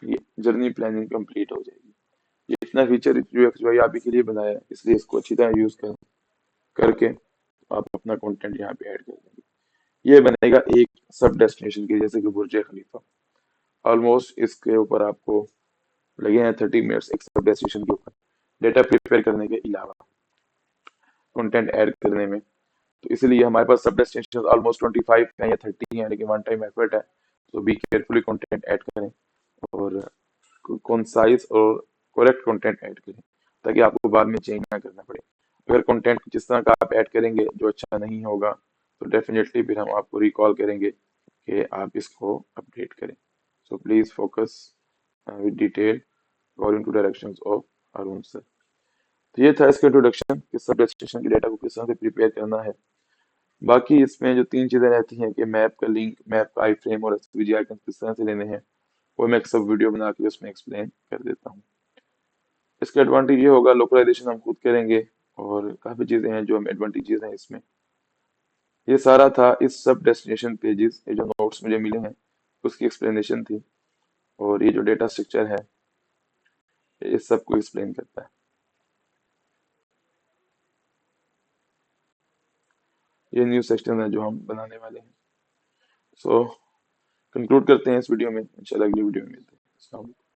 ये जर्नी प्लानिंग कंप्लीट हो जाएगी। ये इतना फीचर यूएक्स यूआई आप ही के लिए बनाया है, इसलिए इसको अच्छी तरह यूज करें, करके आप अपना कंटेंट यहाँ पे ऐड कर देंगे। ये बनेगा एक सब डेस्टिनेशन के, जैसे कि बुर्ज खलीफा। ऑलमोस्ट इसके ऊपर आपको लगे हैं 30 मिनट्स एक सब डेस्टिनेशन के ऊपर, डेटा प्रिपेयर करने के अलावा कंटेंट ऐड करने में। तो इसलिए हमारे पास सब डेस्टिनेशन ऑलमोस्ट 25 हैं या 30 हैं, लेकिन वन टाइम एफर्ट है, तो बी केयरफुली कंटेंट ऐड करें और कंसाइज और करेक्ट कंटेंट ऐड करें, ताकि आपको बाद में चेंज ना करना पड़े। अगर कंटेंट जिस तरह का आप ऐड करेंगे जो अच्छा नहीं होगा तो डेफिनेटली फिर हम आपको रिकॉल करेंगे कि आप इसको अपडेट करें। So please focus with detail according to directions of Arun sir. तो ये था इसका इंट्रोडक्शन कि सब रजिस्ट्रेशन के डेटा को किस तरह से प्रिपेयर करना है। बाकी इसमें जो 3 चीजें रहती हैं कि मैप का लिंक, मैप का आई फ्रेम और एसवीजी आइकन किस तरह से लेने हैं, वो मैं एक सब वीडियो बना के उसमें एक्सप्लेन कर देता हूँ। इसका एडवांटेज ये होगा, लोकलाइजेशन हम खुद करेंगे और काफी चीजें हैं जो हम एडवांटेजेस हैं इसमें। ये सारा था इस सब डेस्टिनेशन पेजेस, ये जो नोट्स मुझे मिले हैं उसकी एक्सप्लेनेशन थी, और ये जो डेटा स्ट्रक्चर है ये सबको एक्सप्लेन करता है। ये न्यू सेक्शन है जो हम बनाने वाले हैं। सो कंक्लूड करते हैं इस वीडियो में, इंशाल्लाह अगली वीडियो में मिलते हैं। अस्सलाम वालेकुम।